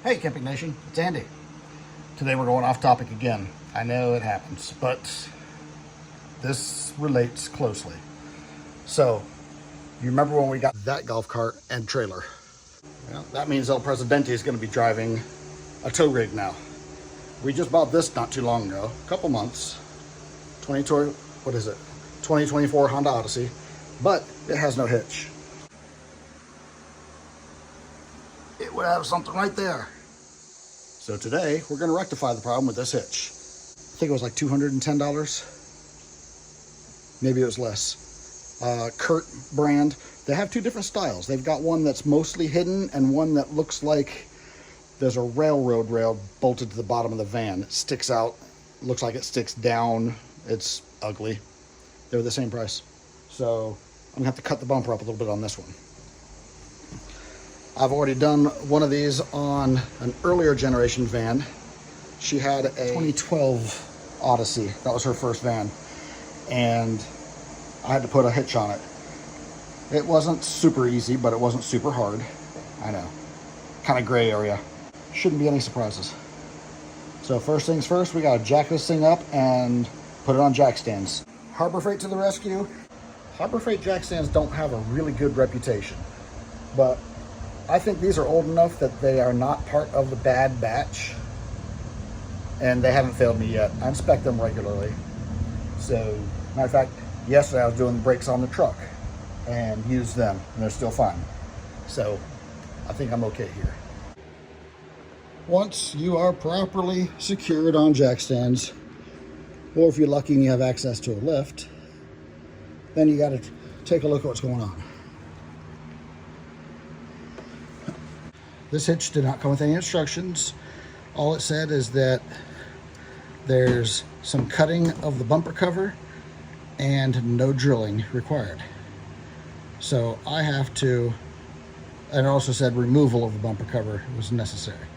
Hey Camping Nation, it's Andy. Today we're going off topic again. I know it happens, but this relates closely. So, you remember when we got that golf cart and trailer? Well, that means El Presidente is going to be driving a tow rig now. We just bought this not too long ago, a couple months. 2024 Honda Odyssey, but it has no hitch. It would have something right there. So today we're going to rectify the problem with this hitch. I think it was like $210. Maybe it was less. Kurt brand. They have two different styles. They've got one that's mostly hidden and one that looks like there's a railroad rail bolted to the bottom of the van. It sticks out, looks like it sticks down. It's ugly. They're the same price. So I'm gonna have to cut the bumper up a little bit on this one. I've already done one of these on an earlier generation van. She had a 2012 Odyssey. That was her first van. And I had to put a hitch on it. It wasn't super easy, but it wasn't super hard. I know. Kind of gray area. Shouldn't be any surprises. So first things first, we gotta jack this thing up and put it on jack stands. Harbor Freight to the rescue. Harbor Freight jack stands don't have a really good reputation, but I think these are old enough that they are not part of the bad batch, and they haven't failed me yet. I inspect them regularly. So, matter of fact, yesterday I was doing the brakes on the truck and used them, and they're still fine. So, I think I'm okay here. Once you are properly secured on jack stands, or if you're lucky and you have access to a lift, then you got to take a look at what's going on. This hitch did not come with any instructions. All it said is that there's some cutting of the bumper cover and no drilling required. So I have to, and it also said removal of the bumper cover was necessary.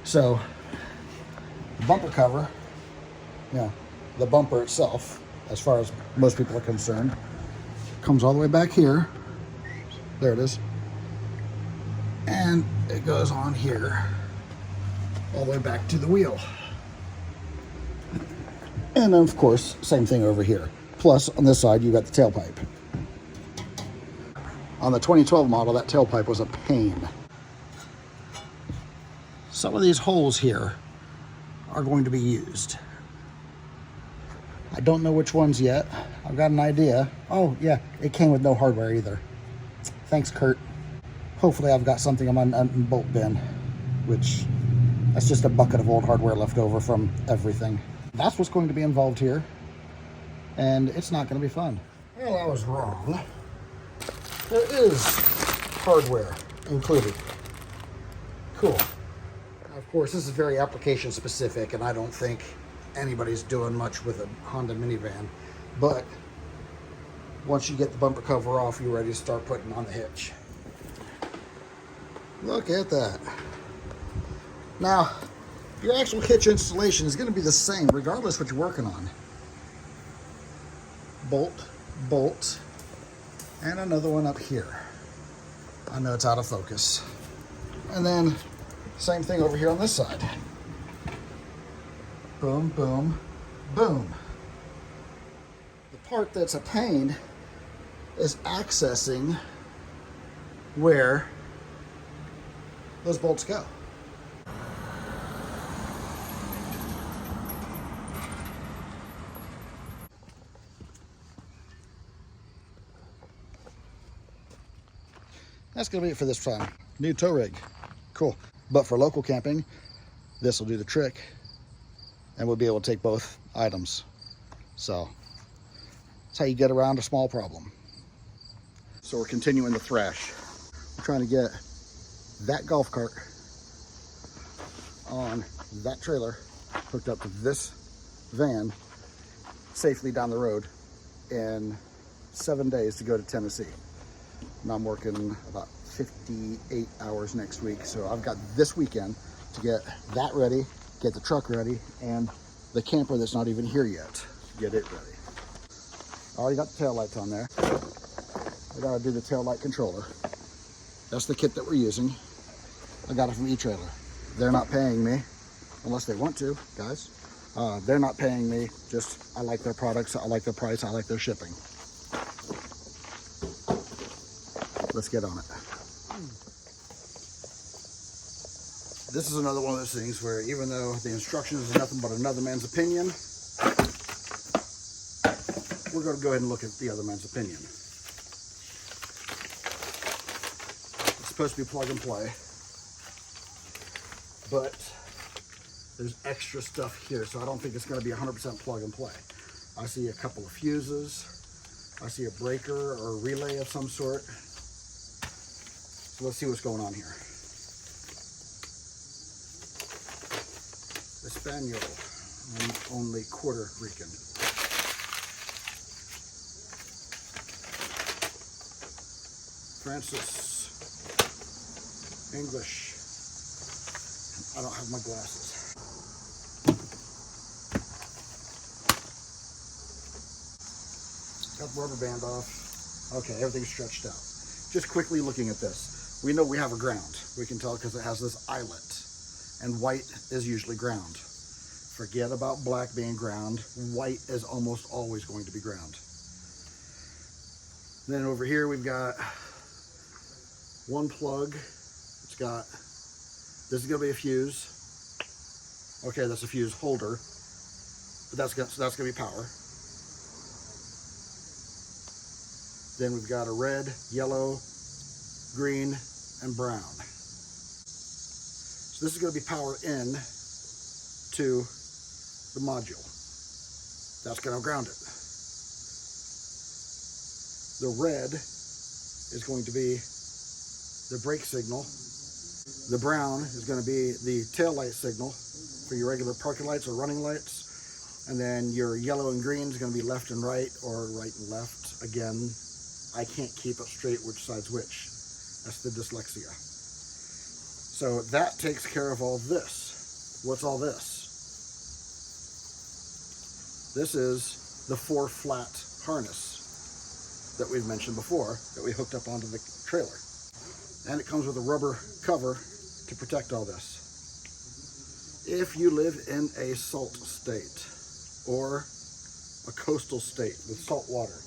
So the bumper cover, the bumper itself, as far as most people are concerned, comes all the way back here. There it is. And it goes on here, all the way back to the wheel. And then, of course, same thing over here. Plus, on this side, you got the tailpipe. On the 2012 model, that tailpipe was a pain. Some of these holes here are going to be used. I don't know which ones yet. I've got an idea. Oh, yeah, it came with no hardware either. Thanks, Kurt. Hopefully I've got something in my nut and bolt bin, which that's just a bucket of old hardware left over from everything. That's what's going to be involved here, and it's not going to be fun. Well, I was wrong. There is hardware included. Cool. Of course, this is very application specific, and I don't think anybody's doing much with a Honda minivan, but once you get the bumper cover off, you're ready to start putting on the hitch. Look at that. Now, your actual hitch installation is going to be the same regardless what you're working on. Bolt, bolt, and another one up here. I know it's out of focus. And then, same thing over here on this side. Boom, boom, boom. The part that's a pain is accessing where those bolts go. That's gonna be it for this time. New tow rig, cool. But for local camping, this will do the trick, and we'll be able to take both items. So that's how you get around a small problem. So we're continuing the thrash. We're trying to get that golf cart on that trailer hooked up to this van safely down the road in 7 days to go to Tennessee. And I'm working about 58 hours next week, so I've got this weekend to get that ready, get the truck ready, and the camper that's not even here yet, get it ready. I already got the tail lights on there. I gotta do the tail light controller. That's the kit that we're using. I got it from eTrailer. They're not paying me, unless they want to, guys. They're not paying me, just I like their products, I like their price, I like their shipping. Let's get on it. This is another one of those things where even though the instructions is nothing but another man's opinion, we're going to go ahead and look at the other man's opinion. It's supposed to be plug and play, but there's extra stuff here, so I don't think it's going to be 100% plug and play. I see a couple of fuses. I see a breaker or a relay of some sort. So let's see what's going on here. Espanol, only Puerto Rican. Francis, English. I don't have my glasses. Got the rubber band off. Okay, everything's stretched out. Just quickly looking at this, we know we have a ground. We can tell because it has this eyelet, and white is usually ground. Forget about black being ground. White is almost always going to be ground. Then over here we've got one plug. It's got, this is going to be a fuse. Okay, that's a fuse holder, but that's going to be power. Then we've got a red, yellow, green, and brown. So this is going to be power in to the module. That's going to ground it. The red is going to be the brake signal. The brown is going to be the tail light signal for your regular parking lights or running lights. And then your yellow and green is going to be left and right or right and left. Again, I can't keep it straight which side's which. That's the dyslexia. So that takes care of all this. What's all this? This is the 4-flat harness that we've mentioned before that we hooked up onto the trailer. And it comes with a rubber cover to protect all this. If you live in a salt state or a coastal state with salt water,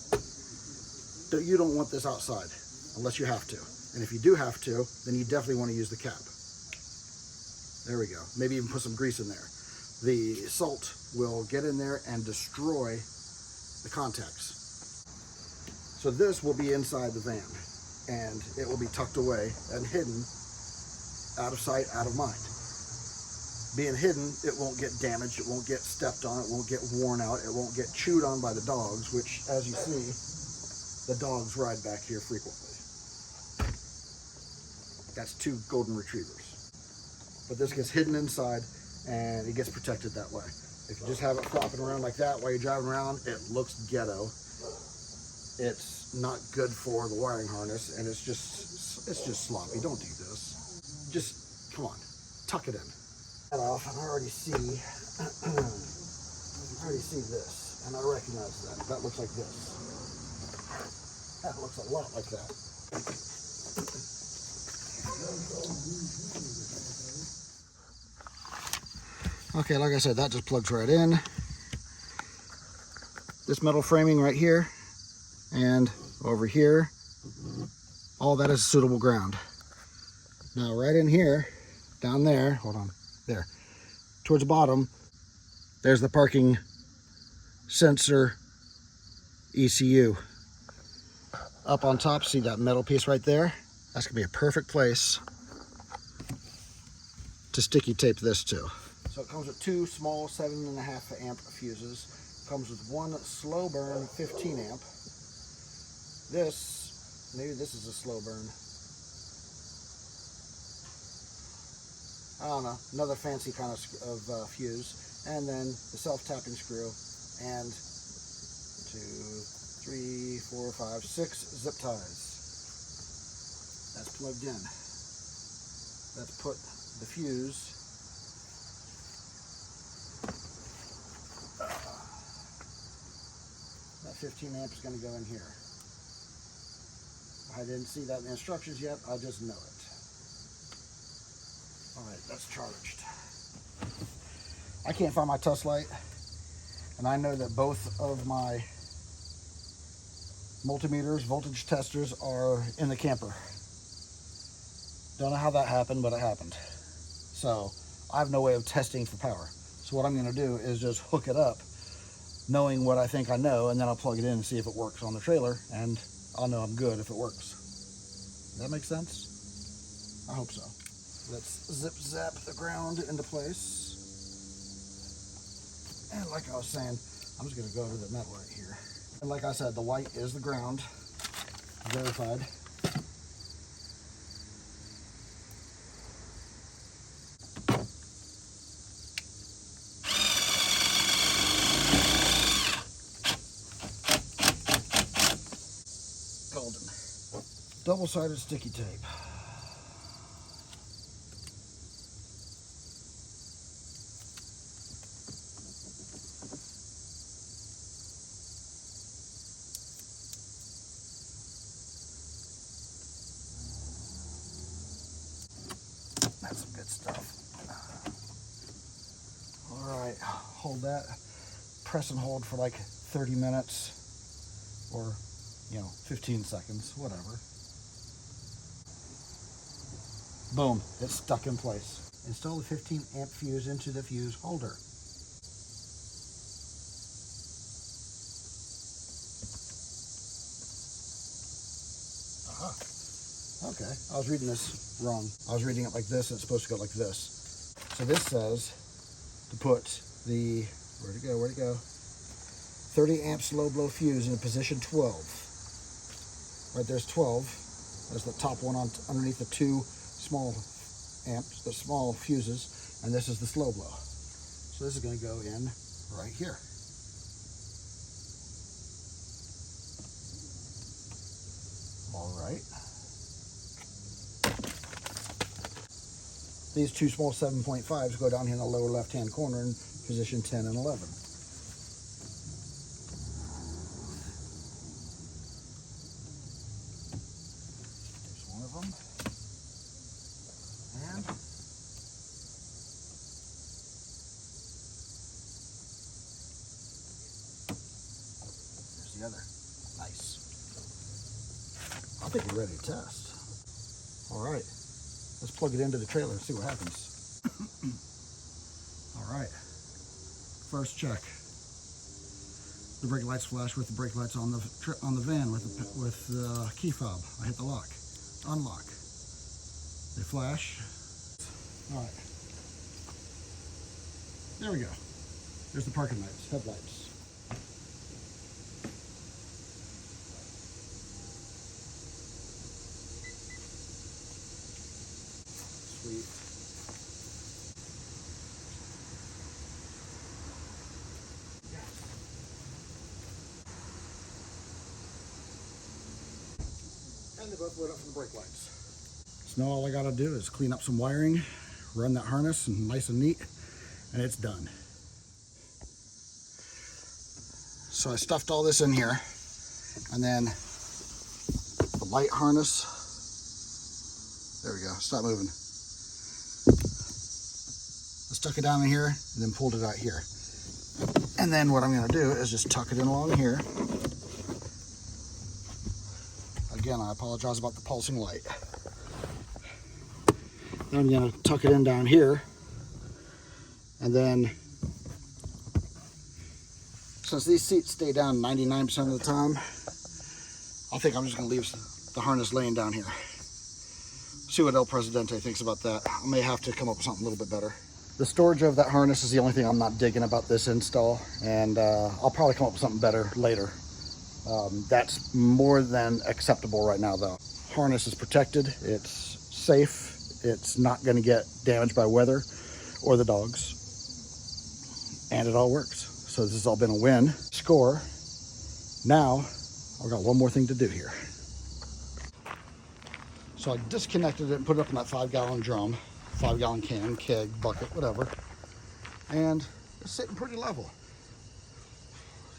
you don't want this outside unless you have to. And if you do have to, then you definitely want to use the cap. There we go. Maybe even put some grease in there. The salt will get in there and destroy the contacts. So this will be inside the van, and it will be tucked away and hidden, out of sight, out of mind. Being hidden, it won't get damaged, it won't get stepped on, it won't get worn out, it won't get chewed on by the dogs, which, as you see, the dogs ride back here frequently. That's 2 golden retrievers. But this gets hidden inside, and it gets protected that way. If you just have it flopping around like that while you're driving around, it looks ghetto. It's not good for the wiring harness, and it's just sloppy. Don't do this. Just, come on, tuck it in. That off, and I already see this, and I recognize that. That looks like this. That looks a lot like that. Okay, like I said, that just plugs right in. This metal framing right here and over here, all that is suitable ground. Now right in here, down there, hold on, there, towards the bottom, there's the parking sensor ECU. Up on top, see that metal piece right there? That's gonna be a perfect place to sticky tape this to. So it comes with 2 small 7.5 amp fuses. Comes with 1 slow burn 15 amp. This, maybe this is a slow burn. I don't know, another fancy kind of fuse. And then the self-tapping screw and 2, 3, 4, 5, 6 zip ties. That's plugged in. Let's put the fuse that 15 amp is going to go in here. I didn't see that in the instructions yet, I just know it. All right, that's charged. I can't find my test light, and I know that both of my multimeters, voltage testers, are in the camper. Don't know how that happened, but it happened. So I have no way of testing for power. So what I'm gonna do is just hook it up, knowing what I think I know, and then I'll plug it in and see if it works on the trailer, and I'll know I'm good if it works. Does that make sense? I hope so. Let's zip zap the ground into place. And like I was saying, I'm just gonna go over the metal right here. And like I said, the white is the ground, verified. Golden. Double-sided sticky tape. That's some good stuff. All right, hold that. Press and hold for like 30 minutes or, 15 seconds, whatever. Boom, it's stuck in place. Install the 15 amp fuse into the fuse holder. Okay, I was reading this wrong. I was reading it like this, and it's supposed to go like this. So this says to put the, where'd it go? 30 amp slow blow fuse in position 12. Right there's 12. There's the top one on underneath the two small amps, the small fuses, and this is the slow blow. So this is going to go in right here. All right. These two small 7.5s go down here in the lower left-hand corner in position 10 and 11. There's one of them. And there's the other. Nice. I think we're ready to test. All right. Let's plug it into the trailer and see what happens. All right, first check. The brake lights flash with the brake lights on the van with the key fob. I hit the lock, unlock. They flash. All right, there we go. There's the parking lights, headlights. Sweet. And they both lit up from the brake lights. So now all I gotta do is clean up some wiring, run that harness and nice and neat, and it's done. So I stuffed all this in here, and then the light harness, there we go, stop moving. I stuck it down in here and then pulled it out here. And then what I'm gonna do is just tuck it in along here. Again, I apologize about the pulsing light. Then I'm gonna tuck it in down here. And then, since these seats stay down 99% of the time, I think I'm just gonna leave the harness laying down here. See what El Presidente thinks about that. I may have to come up with something a little bit better. The storage of that harness is the only thing I'm not digging about this install, and I'll probably come up with something better later. That's more than acceptable right now though. Harness is protected, it's safe, it's not gonna get damaged by weather or the dogs, and it all works. So this has all been a win. Score. Now, I've got one more thing to do here. So I disconnected it and put it up in that 5-gallon drum, 5-gallon can, keg, bucket, whatever. And it's sitting pretty level.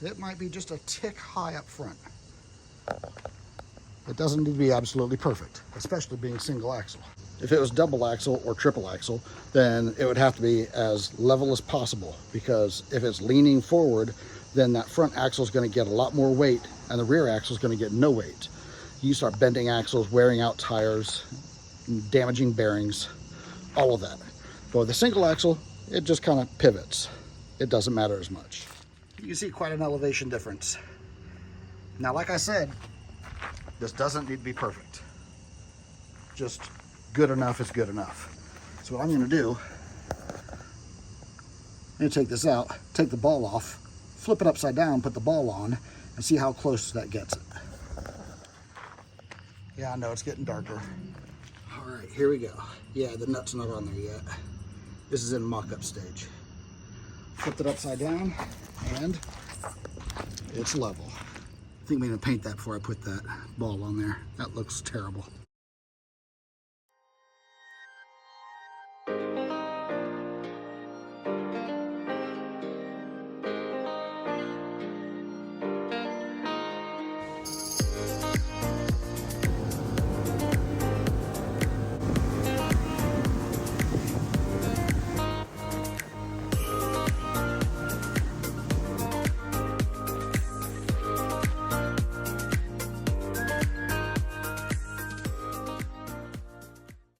It might be just a tick high up front. It doesn't need to be absolutely perfect, especially being single axle. If it was double axle or triple axle, then it would have to be as level as possible, because if it's leaning forward, then that front axle is going to get a lot more weight and the rear axle is going to get no weight. You start bending axles, wearing out tires, damaging bearings, all of that. But with a single axle, it just kind of pivots. It doesn't matter as much. You can see quite an elevation difference. Now, like I said, this doesn't need to be perfect. Just good enough is good enough. So what I'm going to do, I'm going to take this out, take the ball off, flip it upside down, put the ball on, and see how close that gets it. Yeah, I know, it's getting darker. All right, here we go. Yeah, the nut's not on there yet. This is in mock-up stage. Flipped it upside down, and it's level. I think I'm going to paint that before I put that ball on there. That looks terrible.